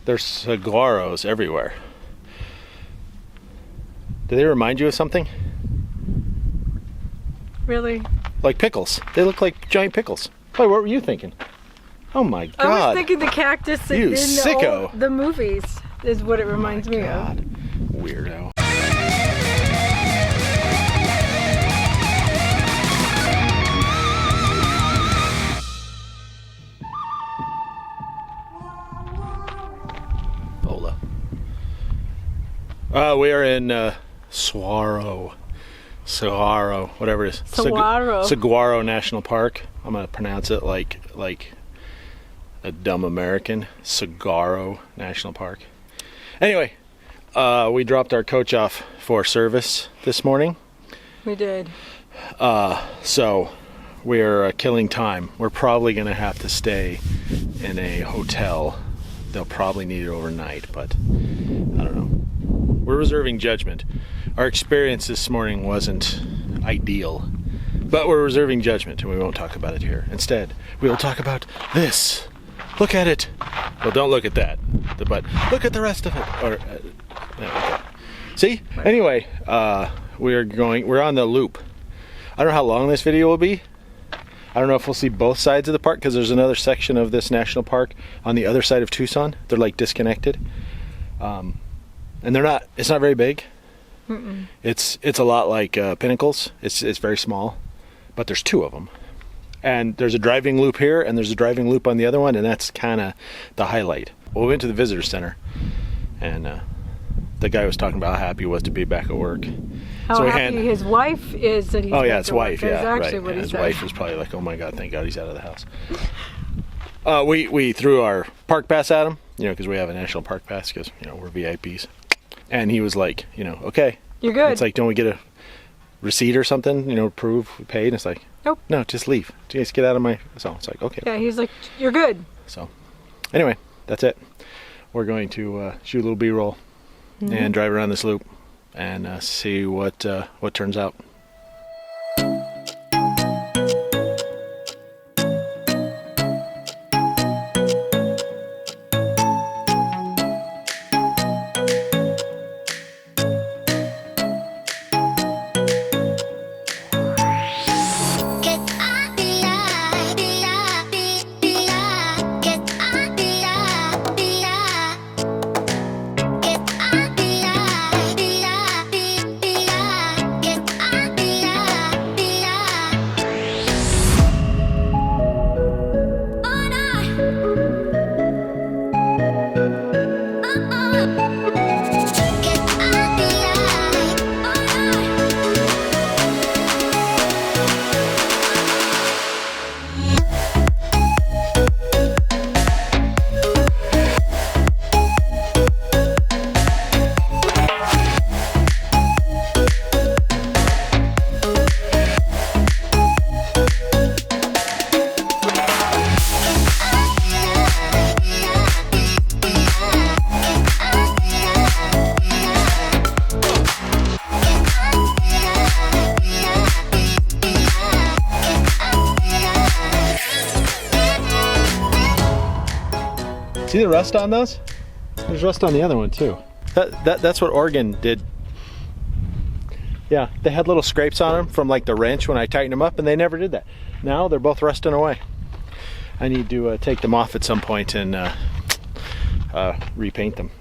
There's saguaros everywhere. Do they remind you of something? Really? Like pickles. They look like giant pickles. Wait, what were you thinking? Oh my God. I was thinking the cactus You in sicko. the movies is what it reminds me of. Weirdo. Hola. We are in Saguaro, whatever it is. Saguaro National Park. I'm gonna pronounce it like a dumb American. Saguaro National Park. Anyway, we dropped our coach off for service this morning. We did. So we're killing time. We're probably gonna have to stay in a hotel. They'll probably need it overnight, but I don't know. We're reserving judgment. Our experience this morning wasn't ideal, but we're reserving judgment and we won't talk about it here. Instead, we will talk about this. Look at it. Well, don't look at that, but look at the rest of it. Or, okay. See? Anyway, we're on the loop. I don't know how long this video will be. I don't know if we'll see both sides of the park because there's another section of this national park on the other side of Tucson. They're like disconnected. And it's not very big. Mm-mm. It's a lot like Pinnacles. It's very small, but there's two of them. And there's a driving loop here and there's a driving loop on the other one, and that's kind of the highlight. Well, we went to the visitor center and the guy was talking about how happy he was to be back at work. How happy his wife is that he's back his at wife, work. yeah, That's right. actually what he his said. wife was probably like, oh my God, thank God he's out of the house. We threw our park pass at him, because we have a national park pass because, we're VIPs. And he was like, okay. You're good. It's like, don't we get a receipt or something, prove we paid? And it's like, nope. No, just leave. Just get out of my... So it's like, okay. Yeah, he's like, you're good. So anyway, that's it. We're going to shoot a little B-roll and drive around this loop and see what turns out. See the rust on those? There's rust on the other one too. That's what Oregon did. Yeah, they had little scrapes on them from like the wrench when I tightened them up, and they never did that. Now they're both rusting away. I need to take them off at some point and repaint them.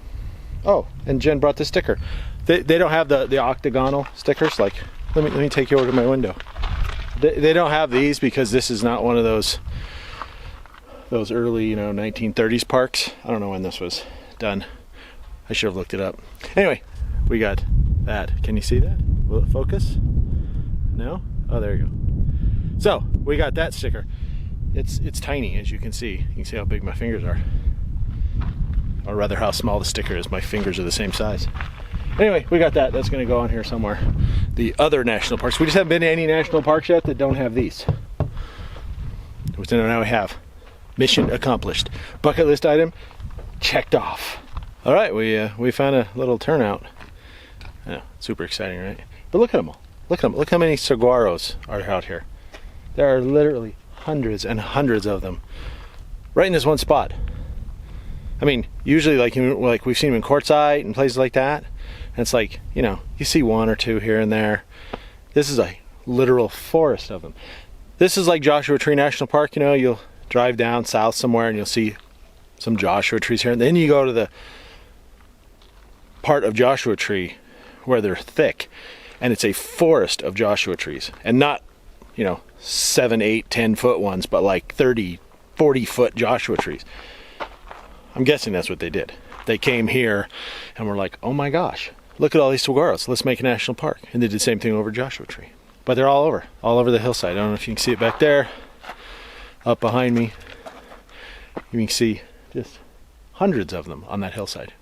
Oh, and Jen brought the sticker. They don't have the octagonal stickers. Like, let me take you over to my window. They don't have these because this is not one of those early 1930s parks. I don't know when this was done. I should have looked it up. Anyway, we got that. Can you see that? Will it focus? No? Oh, there you go. So we got that sticker. It's tiny, as you can see. You can see how big my fingers are, or rather how small the sticker is. My fingers are the same size. Anyway, we got that. That's going to go on here somewhere. The other national parks. We just haven't been to any national parks yet that don't have these. Which now we have. Mission accomplished. Bucket list item checked off. All right, we found a little turnout. Yeah, super exciting, right? But look at them all. Look at them. Look how many saguaros are out here. There are literally hundreds and hundreds of them right in this one spot. I mean, usually like we've seen them in Quartzsite and places like that, and it's like, you know, you see one or two here and there. This is a literal forest of them. This is like Joshua Tree National Park. You know, you'll drive down south somewhere and you'll see some Joshua trees here, and then you go to the part of Joshua Tree where they're thick, and it's a forest of Joshua trees, and not, you know, 7, 8, 10 foot ones, but like 30, 40 foot Joshua trees. I'm guessing that's what they did. They came here and were like, oh my gosh, look at all these saguaros, let's make a national park. And they did the same thing over Joshua Tree. But they're all over the hillside. I don't know if you can see it back there, up behind me. You can see just hundreds of them on that hillside.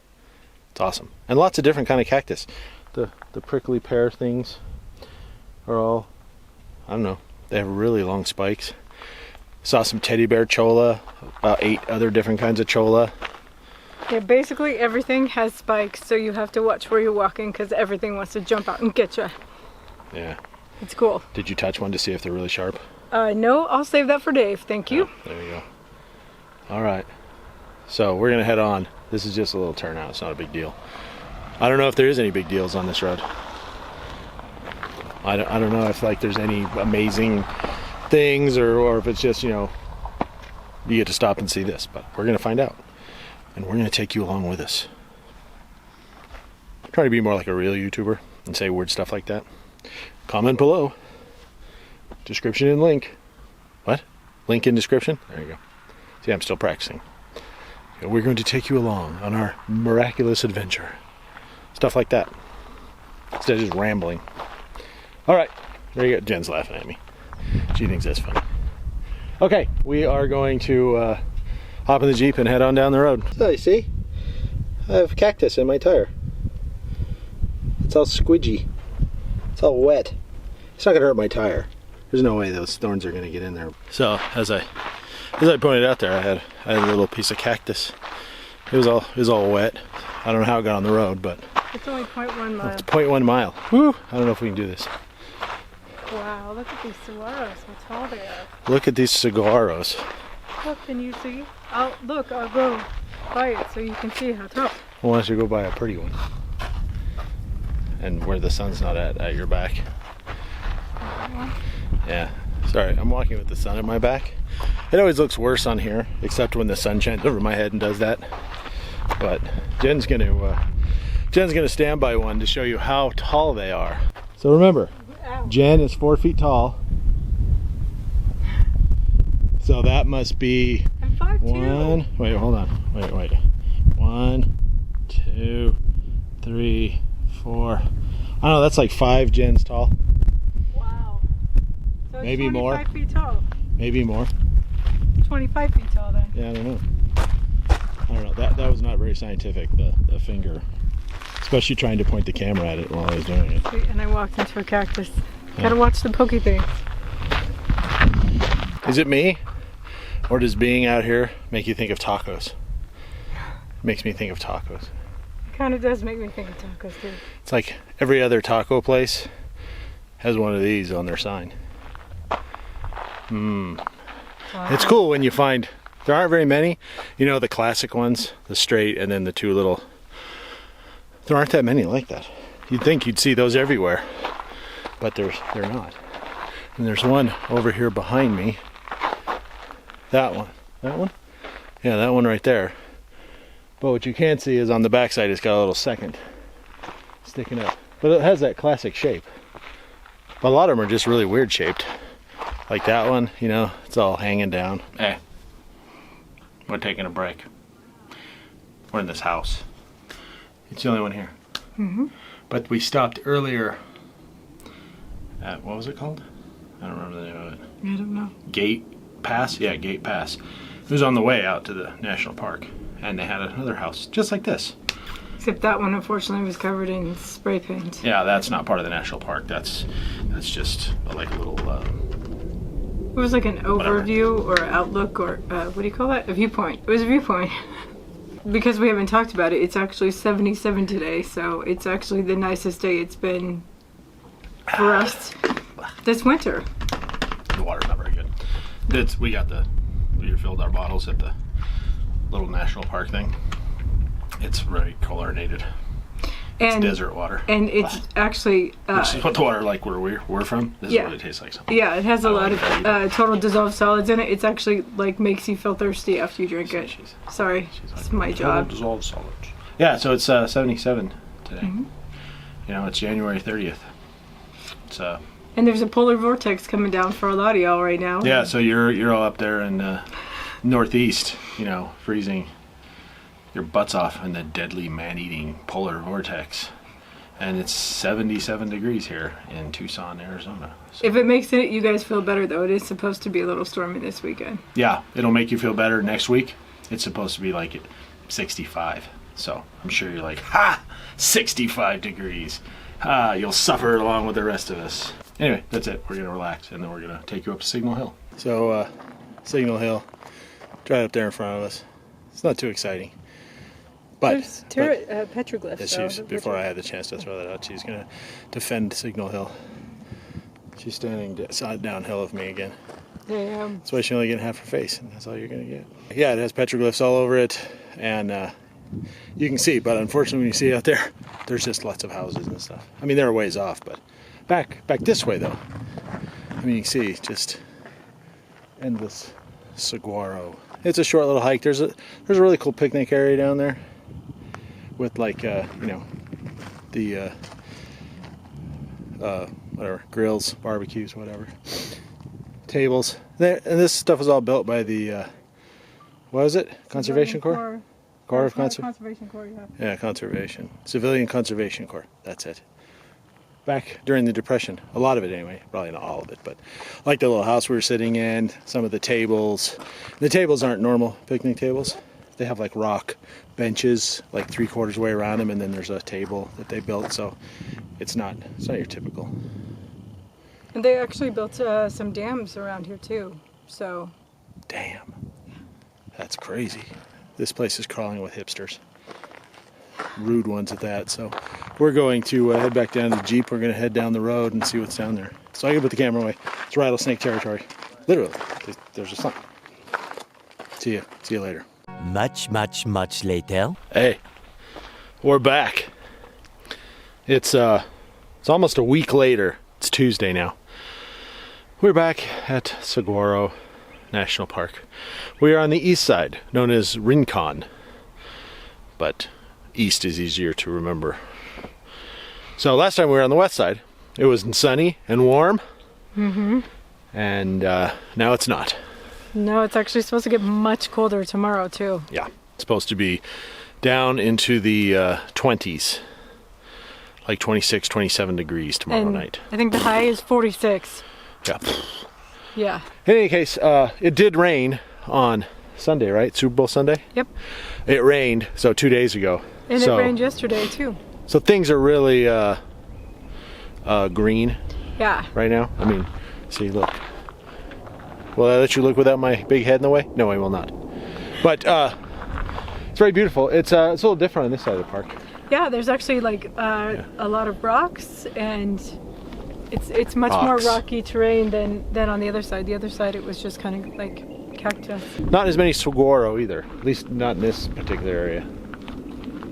It's awesome. And lots of different kind of cactus. The prickly pear things are all, I don't know, they have really long spikes. Saw some teddy bear cholla, about 8 other different kinds of cholla. Yeah, basically everything has spikes, so you have to watch where you're walking because everything wants to jump out and get you. Yeah. It's cool. Did you touch one to see if they're really sharp? No, I'll save that for Dave. Thank you. Oh, there you go. All right. So we're going to head on. This is just a little turnout. It's not a big deal. I don't know if there is any big deals on this road. I don't know if like there's any amazing things or if it's just, you know, you get to stop and see this, but we're going to find out. And we're going to take you along with us. I'm trying to be more like a real YouTuber and say weird stuff like that. Comment below. Description and link. What? Link in description? There you go. See, I'm still practicing. And we're going to take you along on our miraculous adventure. Stuff like that. Instead of just rambling. All right. There you go. Jen's laughing at me. She thinks that's funny. Okay, we are going to hop in the Jeep and head on down the road. So you see, I have cactus in my tire. It's all squidgy. It's all wet. It's not gonna hurt my tire. There's no way those thorns are gonna get in there. So as I pointed out there, I had a little piece of cactus. It was all wet. I don't know how it got on the road, but it's only 0.1 mile. It's 0.1 mile. Woo! I don't know if we can do this. Wow, look at these saguaros, how tall they are. Look at these saguaros. Look, can you see? I'll go by it so you can see how tall. I want you to go by a pretty one. And where the sun's not at your back. Yeah, sorry, I'm walking with the sun at my back. It always looks worse on here, except when the sun shines over my head and does that. But Jen's gonna stand by one to show you how tall they are. So remember, Jen is 4 feet tall. So that must be I'm 5'2". Wait, hold on. Wait. 1, 2, 3, 4. I don't know, that's like 5 Jens tall. Wow. So maybe more. 25 feet tall. Maybe more. 25 feet tall then. Yeah, I don't know. I don't know. That was not very scientific, the finger. Especially trying to point the camera at it while I was doing it. And I walked into a cactus. Gotta watch the pokey things. Is it me? Or does being out here make you think of tacos? It makes me think of tacos. It kind of does make me think of tacos too. It's like every other taco place has one of these on their sign. Wow. It's cool when you find, there aren't very many. You know, the classic ones, the straight and then the two little. There aren't that many like that. You'd think you'd see those everywhere, but they're not. And there's one over here behind me. That one. Yeah, that one right there. But what you can't see is on the backside it's got a little second sticking up. But it has that classic shape. But a lot of them are just really weird shaped. Like that one, you know, it's all hanging down. Hey, we're taking a break. We're in this house. It's the only one here. Mm-hmm. But we stopped earlier at, what was it called? I don't remember the name of it. I don't know. Gate Pass? Yeah, Gate Pass. It was on the way out to the national park. And they had another house just like this. Except that one unfortunately was covered in spray paint. Yeah, that's not part of the national park. That's just like a little... it was like an overview or outlook or what do you call that? A viewpoint. It was a viewpoint. Because we haven't talked about it, it's actually 77 today, so it's actually the nicest day it's been for us this winter. The water's not very good. We refilled our bottles at the little national park thing. It's very chlorinated. It's desert water. And it's actually... Which is what the water like where we're from. This is what it tastes like. So. Yeah, it has a lot of total dissolved solids in it. It's actually like makes you feel thirsty after you drink it. Sorry, it's my job. Dissolved solids. Yeah, so it's 77 today. You know, it's January 30th. So. And there's a polar vortex coming down for a lot of y'all right now. Yeah, so you're all up there in northeast, you know, freezing your butts off in the deadly man-eating polar vortex. And it's 77 degrees here in Tucson, Arizona. So. If it makes you guys feel better, though, it is supposed to be a little stormy this weekend. Yeah, it'll make you feel better next week. It's supposed to be like 65. So I'm sure you're like, ha! 65 degrees. You'll suffer along with the rest of us. Anyway, that's it. We're going to relax, and then we're going to take you up to Signal Hill. So, Signal Hill, right up there in front of us. It's not too exciting. But petroglyphs. Before I had the chance to throw that out, she's going to defend Signal Hill. She's standing downhill of me again. Damn. That's why she only getting half her face, and that's all you're going to get. Yeah, it has petroglyphs all over it, and you can see, but unfortunately when you see it out there, there's just lots of houses and stuff. I mean, they're a ways off, but back this way, though. I mean, you can see just endless saguaro. It's a short little hike. There's a really cool picnic area down there with like you know, the whatever, grills, barbecues, whatever, tables. And this stuff was all built by the what was it? Conservation Corps? Corps of Conservation Corps, yeah. Yeah, Conservation. Civilian Conservation Corps. That's it. Back during the Depression. A lot of it anyway. Probably not all of it, but like the little house we were sitting in, some of the tables. The tables aren't normal picnic tables. They have like rock benches, like 3/4 way around them, and then there's a table that they built, so it's not your typical. And they actually built some dams around here too, so. Damn. That's crazy. This place is crawling with hipsters. Rude ones at that. So we're going to head back down to the Jeep. We're going to head down the road and see what's down there. So I can put the camera away. It's rattlesnake territory. Literally. There's a sign. See you later. Much later. Hey, we're back. It's almost a week later. It's Tuesday now. We're back at Saguaro National Park. We are on the east side, known as Rincon, but east is easier to remember. So last time we were on the west side, it was sunny and warm, and now it's not. No, it's actually supposed to get much colder tomorrow too. Yeah, it's supposed to be down into the 20s, like 26, 27 degrees tomorrow night. I think the high is 46. Yeah. Yeah. In any case, it did rain on Sunday, right? Super Bowl Sunday? Yep. It rained, so 2 days ago. And it rained yesterday too. So things are really green. Yeah. Right now. I mean, see, look. Will I let you look without my big head in the way? No, I will not. But it's very beautiful. It's a little different on this side of the park. Yeah, there's actually like a lot of rocks, and it's much more rocky terrain than on the other side. The other side, it was just kind of like cactus. Not as many saguaro either, at least not in this particular area.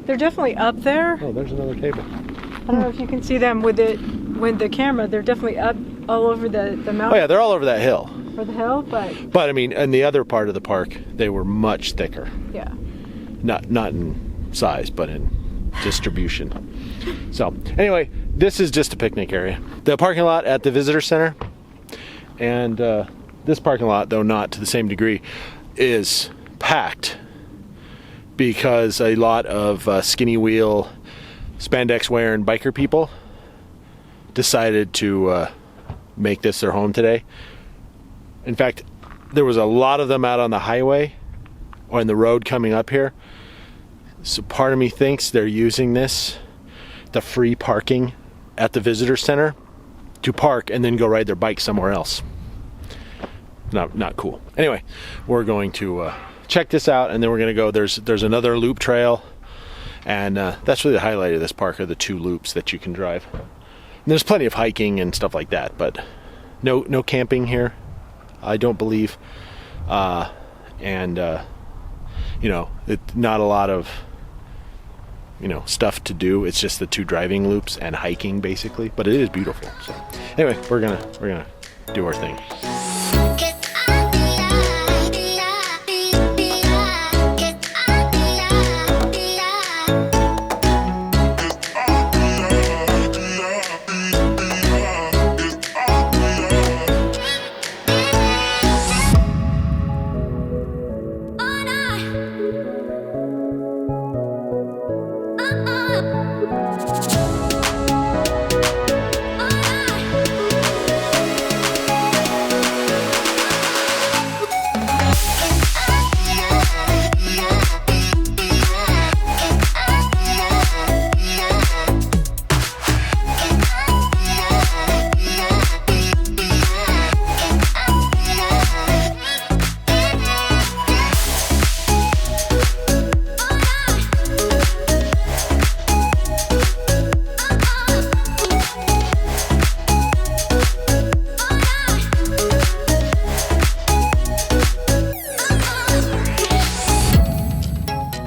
They're definitely up there. Oh, there's another table. I don't know if you can see them with the camera. They're definitely up all over the mountain. Oh yeah, they're all over that hill. For the hill, but I mean, in the other part of the park, they were much thicker. Yeah. Not in size, but in distribution. So anyway, this is just a picnic area. The parking lot at the visitor center, and this parking lot, though not to the same degree, is packed because a lot of skinny wheel, spandex wearing biker people decided to make this their home today. In fact, there was a lot of them out on the highway or on the road coming up here. So part of me thinks they're using this, the free parking at the visitor center, to park and then go ride their bike somewhere else. Not cool. Anyway, we're going to check this out, and then we're going to go. There's another loop trail, and that's really the highlight of this park, are the 2 loops that you can drive. And there's plenty of hiking and stuff like that, but no camping here, I don't believe. You know, not a lot of stuff to do. It's just the 2 driving loops and hiking basically, but it is beautiful. So anyway, we're gonna do our thing.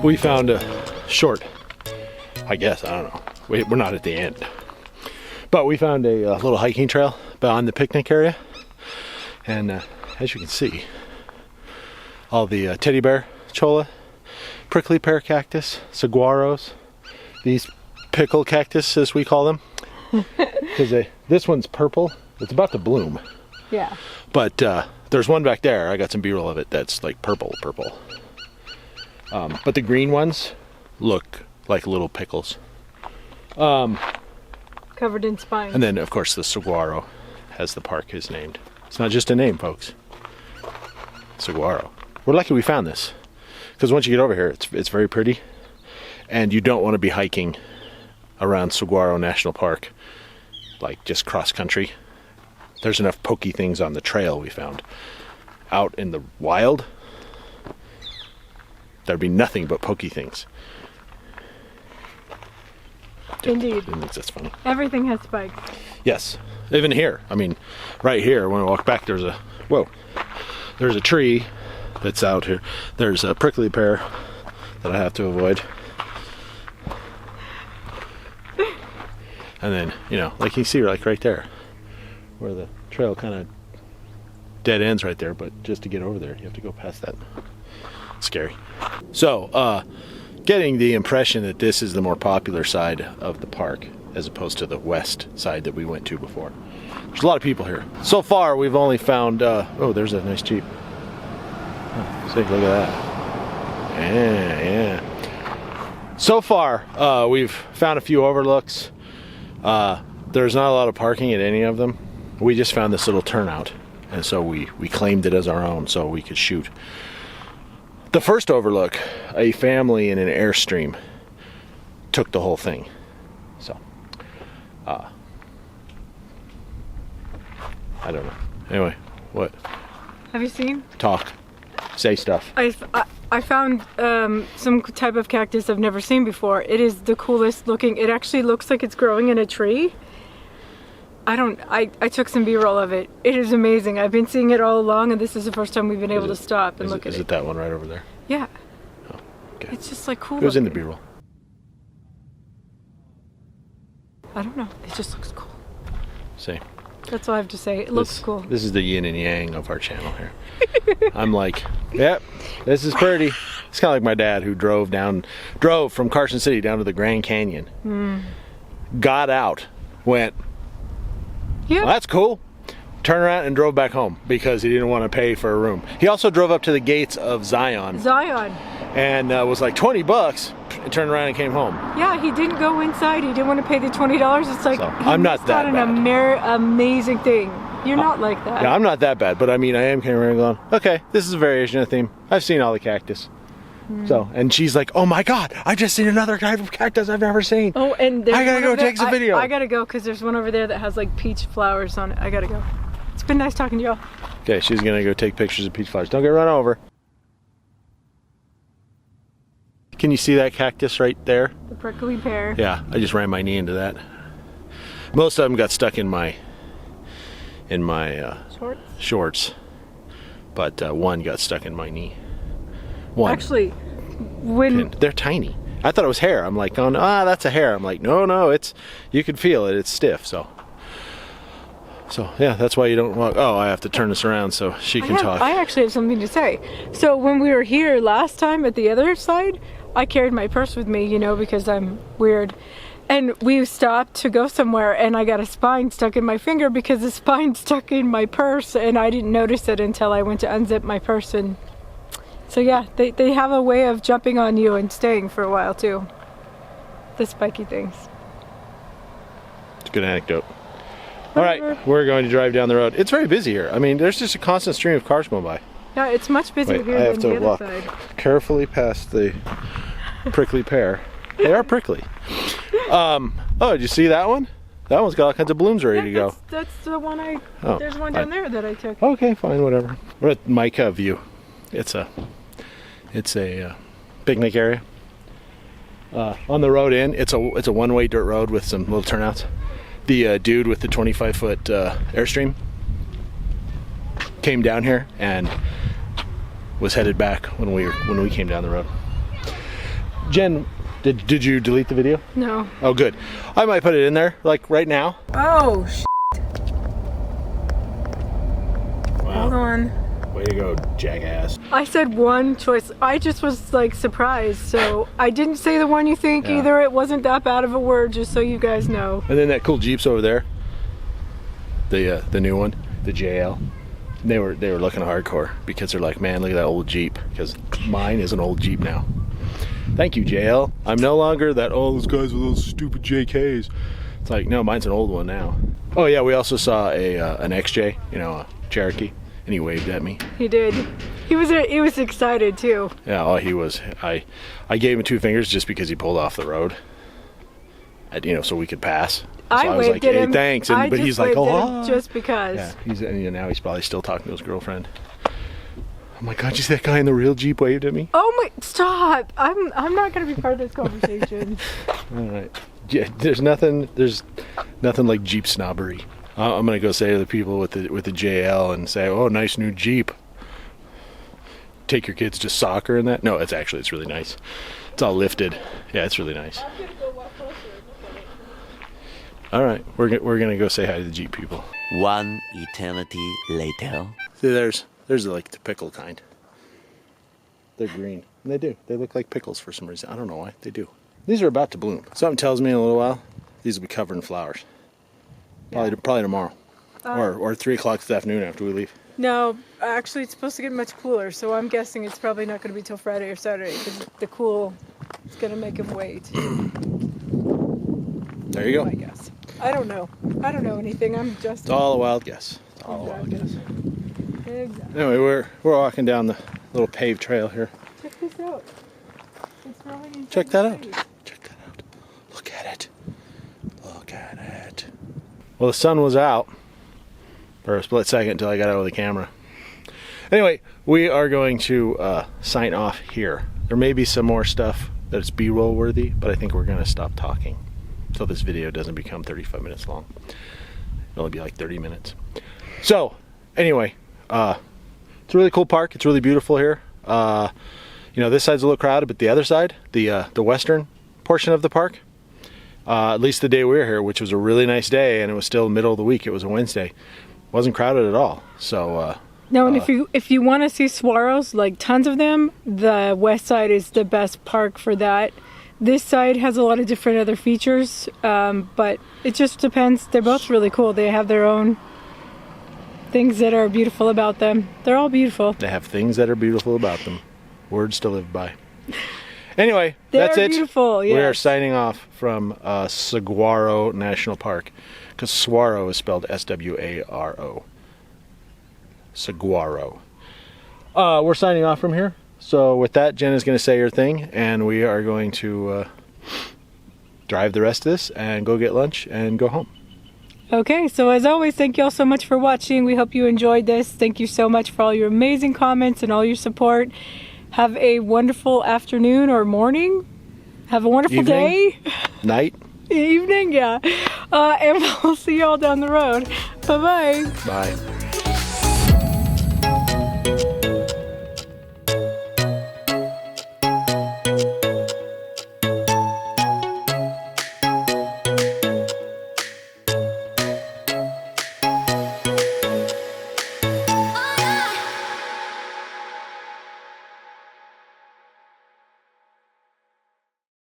We found a short, I guess, I don't know. We're not at the end. But we found a little hiking trail beyond the picnic area. And as you can see, all the teddy bear cholla, prickly pear cactus, saguaros, these pickle cactus as we call them. Because this one's purple. It's about to bloom. Yeah. But there's one back there. I got some B-roll of it that's like purple. But the green ones look like little pickles. Covered in spines. And then, of course, the saguaro, as the park is named. It's not just a name, folks. Saguaro. We're lucky we found this. Because once you get over here, it's very pretty. And you don't want to be hiking around Saguaro National Park, like just cross-country. There's enough pokey things on the trail we found. Out in the wild, there'd be nothing but pokey things. Indeed. I think that's funny. Everything has spikes. Yes. Even here. I mean, right here, when I walk back, there's a tree that's out here. There's a prickly pear that I have to avoid. And then, like you see, like right there, where the trail kind of dead ends right there, but just to get over there, you have to go past that. Scary. So, getting the impression that this is the more popular side of the park as opposed to the west side that we went to before. There's a lot of people here. So far, we've only found, there's a nice Jeep. Oh, see, look at that. Yeah. So far, we've found a few overlooks. There's not a lot of parking at any of them. We just found this little turnout, and so we claimed it as our own so we could shoot. The first overlook, a family in an Airstream took the whole thing. So, I don't know. Anyway, what? Have you seen? Talk. Say stuff. I found some type of cactus I've never seen before. It is the coolest looking. It actually looks like it's growing in a tree. I took some B-roll of it. It is amazing. I've been seeing it all along, and this is the first time we've been able to stop and look at it. Is it that one right over there? Yeah. Oh, okay. It's just like cool. It was in the B-roll. I don't know. It just looks cool. See. That's all I have to say. It looks cool. This is the yin and yang of our channel here. I'm like, yep, this is pretty. It's kind of like my dad who drove from Carson City down to the Grand Canyon. Got out, went, well, that's cool. Turned around and drove back home because he didn't want to pay for a room. He also drove up to the gates of Zion. And was like $20 and turned around and came home. Yeah, he didn't go inside. He didn't want to pay the $20. It's like, so, I'm not that bad. An amazing thing. You're not like that. Yeah, I'm not that bad, but I mean, I am kind of going, okay, this is a variation of theme. I've seen all the cactus. So, and she's like, oh my God, I've just seen another type of cactus I've never seen. Oh, and I gotta go take some video. I gotta go because there's one over there that has like peach flowers on it. I gotta go. It's been nice talking to y'all. Okay, she's gonna go take pictures of peach flowers. Don't get run over. Can you see that cactus right there? The prickly pear. Yeah, I just ran my knee into that. Most of them got stuck in my shorts, but one got stuck in my knee. One. Actually, they're tiny. I thought it was hair. I'm like, going, that's a hair. I'm like, no, it's, you can feel it. It's stiff. So yeah, that's why you don't walk. Oh, I have to turn this around so she can talk. I actually have something to say. So when we were here last time at the other side, I carried my purse with me, you know, because I'm weird. And we stopped to go somewhere and I got a spine stuck in my finger because the spine stuck in my purse and I didn't notice it until I went to unzip my purse. And so yeah, they have a way of jumping on you and staying for a while too. The spiky things. It's a good anecdote. All right, we're going to drive down the road. It's very busy here. I mean, there's just a constant stream of cars going by. Yeah, it's much busier here than the other side. Carefully past the prickly pear. They are prickly. Oh, did you see that one? That one's got all kinds of blooms ready to go. That's the one there's one down there that I took. Okay, fine, whatever. We're at Mica View. It's a picnic area. On the road in, it's a one-way dirt road with some little turnouts. The dude with the 25-foot Airstream came down here and was headed back when we came down the road. Jen, did you delete the video? No. Oh, good. I might put it in there, like right now. Oh, wow. Hold on. Way to go, jackass. I said one choice. I just was like surprised, so I didn't say the one you think either. It wasn't that bad of a word, just so you guys know. And then that cool Jeep's over there. The new one, the JL. They were looking hardcore because they're like, man, look at that old Jeep. Because mine is an old Jeep now. Thank you, JL. I'm no longer that, those guys with those stupid JKs. It's like, no, mine's an old one now. Oh yeah, we also saw an XJ, you know, a Cherokee. And he waved at me. He did. He was excited too. Yeah, he was. I gave him 2 fingers just because he pulled off the road. You know, so we could pass. So I was like, hey, thanks. But he's like, just because. Yeah, now he's probably still talking to his girlfriend. Oh my God, you see that guy in the real Jeep waved at me? Oh my, stop! I'm not gonna be part of this conversation. All right. Yeah, there's nothing like Jeep snobbery. I'm gonna go say to the people with the JL and say, oh, nice new Jeep. Take your kids to soccer and that. No, it's really nice. It's all lifted. Yeah, it's really nice. I'm gonna go walk closer and look at it. All right, we're gonna go say hi to the Jeep people. One eternity later. See, there's like the pickle kind. They're green. And they do. They look like pickles for some reason. I don't know why. They do. These are about to bloom. Something tells me in a little while these will be covered in flowers. Probably tomorrow, or 3 o'clock this afternoon after we leave. No, actually, it's supposed to get much cooler, so I'm guessing it's probably not going to be till Friday or Saturday because the cool is going to make him wait. There you go. I guess. I don't know. I don't know anything. I'm just. It's all a wild guess. It's all a wild guess. Exactly. Anyway, we're walking down the little paved trail here. Check this out. It's growing. Check that out. Check that out. Look at it. Look at it. Well, the sun was out for a split second until I got out of the camera. Anyway, we are going to sign off here. There may be some more stuff that's B-roll worthy, but I think we're going to stop talking so this video doesn't become 35 minutes long. It'll only be like 30 minutes. So, anyway, it's a really cool park. It's really beautiful here. You know, this side's a little crowded, but the other side, the western portion of the park, at least the day we were here, which was a really nice day, and it was still middle of the week. It was a Wednesday. Wasn't crowded at all. So no, and if you want to see saguaros, like tons of them, the west side is the best park for that. This side has a lot of different other features, but it just depends. They're both really cool. They have their own things that are beautiful about them. They're all beautiful. They have things that are beautiful about them. Words to live by. Anyway, that's it. Beautiful, yes. We are signing off from Saguaro National Park, because saguaro is spelled S-W-A-R-O. Saguaro. We're signing off from here. So with that, Jen is going to say her thing, and we are going to drive the rest of this and go get lunch and go home. Okay, so as always, thank you all so much for watching. We hope you enjoyed this. Thank you so much for all your amazing comments and all your support. Have a wonderful afternoon or morning. Have a wonderful day. Night. Evening, yeah. And we'll see you all down the road. Bye-bye. Bye.